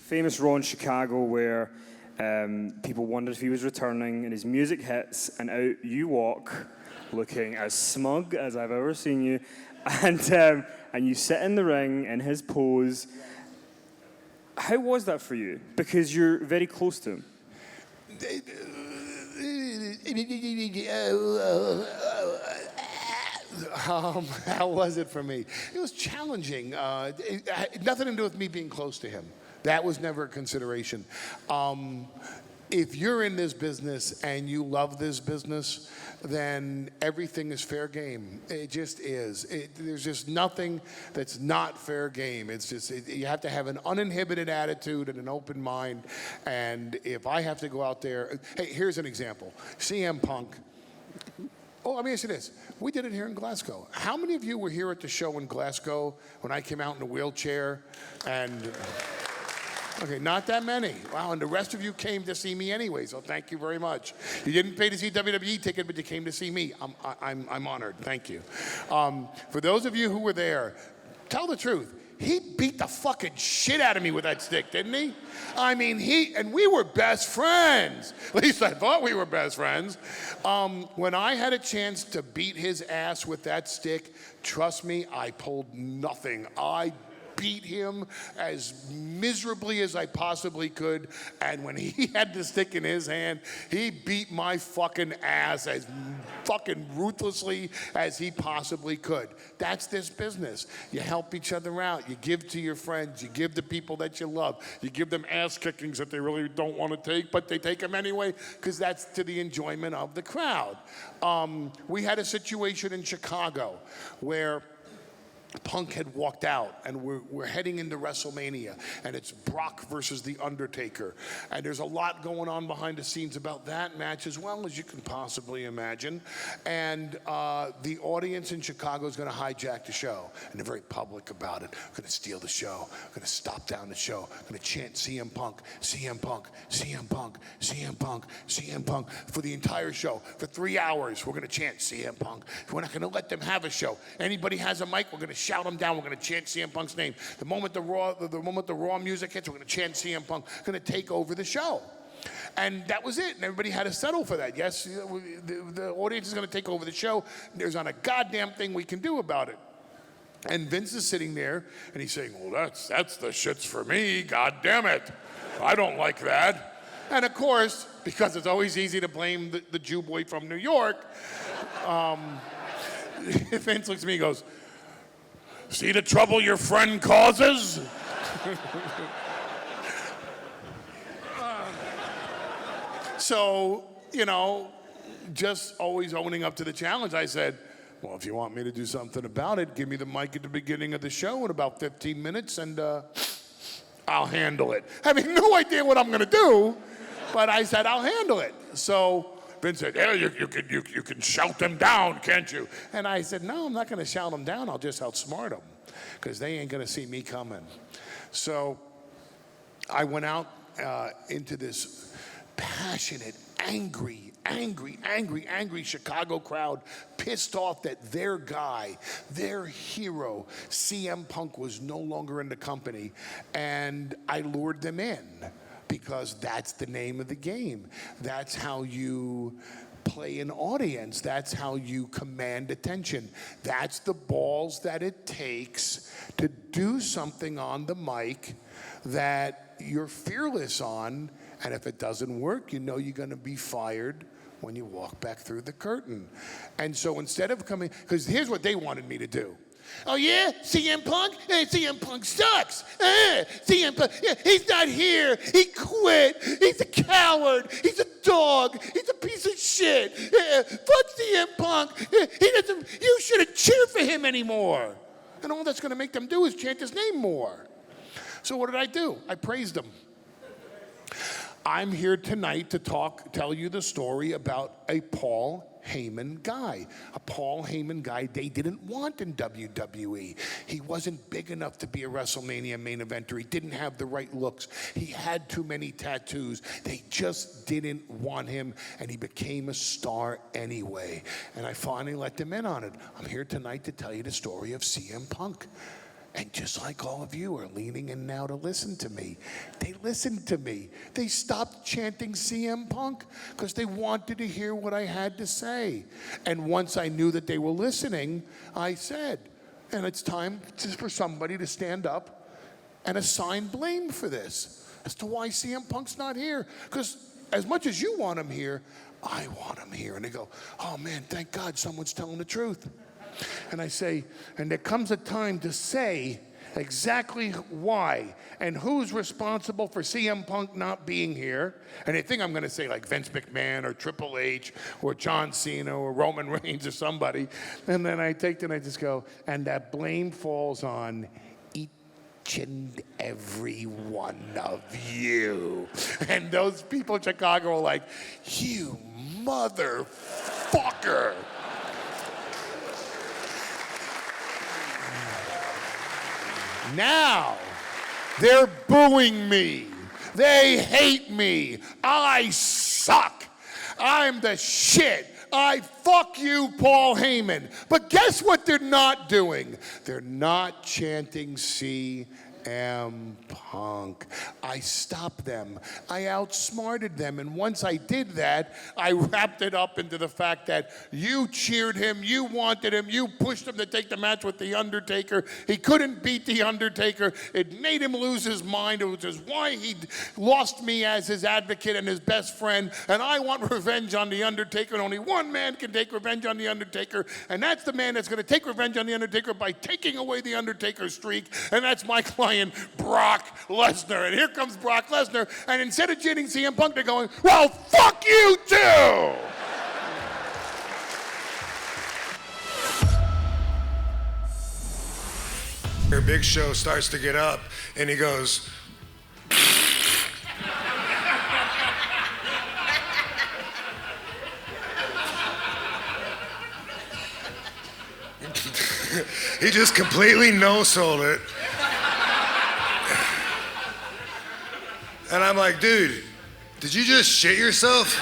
famous Raw in Chicago where people wondered if he was returning, and his music hits, and out you walk, looking as smug as I've ever seen you, and you sit in the ring in his pose. How was that for you? Because you're very close to him. How was it for me? It was challenging. It had nothing to do with me being close to him. That was never a consideration. If you're in this business and you love this business, then everything is fair game. It just is. There's just nothing that's not fair game. It's just, you have to have an uninhibited attitude and an open mind. And if I have to go out there, hey, here's an example. CM Punk. Oh, let me ask you this. We did it here in Glasgow. How many of you were here at the show in Glasgow when I came out in a wheelchair and... Okay, not that many. Wow, and the rest of you came to see me anyway, so thank you very much. You didn't pay to see WWE ticket, but you came to see me. I'm honored, thank you. For those of you who were there, tell the truth. He beat the fucking shit out of me with that stick, didn't he? I mean, and we were best friends. At least I thought we were best friends. When I had a chance to beat his ass with that stick, trust me, I pulled nothing. I beat him as miserably as I possibly could, and when he had the stick in his hand, he beat my fucking ass as fucking ruthlessly as he possibly could. That's this business. You help each other out. You give to your friends. You give to people that you love. You give them ass kickings that they really don't want to take, but they take them anyway because that's to the enjoyment of the crowd. We had a situation in Chicago where Punk had walked out, and we're heading into WrestleMania, and it's Brock versus The Undertaker. And there's a lot going on behind the scenes about that match as well, as you can possibly imagine. And the audience in Chicago is going to hijack the show, and they're very public about it. Going to steal the show, going to stop down the show, going to chant CM Punk, CM Punk, CM Punk, CM Punk, CM Punk for the entire show. For 3 hours, we're going to chant CM Punk. We're not going to let them have a show. Anybody has a mic, we're going to shout them down. We're going to chant CM Punk's name. The moment the Raw music hits, we're going to chant CM Punk. We're going to take over the show. And that was it. And everybody had to settle for that. Yes, the audience is going to take over the show. There's not a goddamn thing we can do about it. And Vince is sitting there, and he's saying, well, that's the shits for me. God damn it. I don't like that. And of course, because it's always easy to blame the Jew boy from New York, Vince looks at me and goes, see the trouble your friend causes? So, just always owning up to the challenge, I said, well, if you want me to do something about it, give me the mic at the beginning of the show in about 15 minutes, and I'll handle it. Having no idea what I'm going to do, but I said, I'll handle it. So Vince said, yeah, you can shout them down, can't you? And I said, no, I'm not going to shout them down. I'll just outsmart them because they ain't going to see me coming. So I went out into this passionate, angry Chicago crowd, pissed off that their guy, their hero, CM Punk, was no longer in the company. And I lured them in, because that's the name of the game. That's how you play an audience. That's how you command attention. That's the balls that it takes to do something on the mic that you're fearless on. And if it doesn't work, you know you're going to be fired when you walk back through the curtain. And so instead of coming, because here's what they wanted me to do. Oh yeah, CM Punk? CM Punk sucks. CM Punk, he's not here. He quit. He's a coward. He's a dog. He's a piece of shit. Fuck CM Punk. He doesn't. You shouldn't cheer for him anymore. And all that's going to make them do is chant his name more. So what did I do? I praised him. I'm here tonight to tell you the story about a Paul Heyman guy. A Paul Heyman guy they didn't want in WWE. He wasn't big enough to be a WrestleMania main eventer. He didn't have the right looks. He had too many tattoos. They just didn't want him, and he became a star anyway. And I finally let them in on it. I'm here tonight to tell you the story of CM Punk. And just like all of you are leaning in now to listen to me, they listened to me. They stopped chanting CM Punk because they wanted to hear what I had to say. And once I knew that they were listening, I said, and it's time for somebody to stand up and assign blame for this as to why CM Punk's not here. Because as much as you want him here, I want him here. And they go, oh man, thank God someone's telling the truth. And I say, and there comes a time to say exactly why and who's responsible for CM Punk not being here. And they think I'm going to say like Vince McMahon or Triple H or John Cena or Roman Reigns or somebody. And then I take it and I just go, and that blame falls on each and every one of you. And those people in Chicago are like, you motherfucker. Now, they're booing me. They hate me. I suck. I'm the shit. I fuck you, Paul Heyman. But guess what they're not doing? They're not chanting CM Punk. I stopped them. I outsmarted them. And once I did that, I wrapped it up into the fact that you cheered him, you wanted him, you pushed him to take the match with The Undertaker. He couldn't beat The Undertaker. It made him lose his mind, which is why he lost me as his advocate and his best friend. And I want revenge on The Undertaker. And only one man can take revenge on The Undertaker. And that's the man that's going to take revenge on The Undertaker by taking away The Undertaker's streak. And that's my client, Brock Lesnar. And here comes Brock Lesnar, and instead of chanting CM Punk, they're going, well, fuck you too! Your Big Show starts to get up, and he goes, he just completely no-sold it. And I'm like, dude, did you just shit yourself?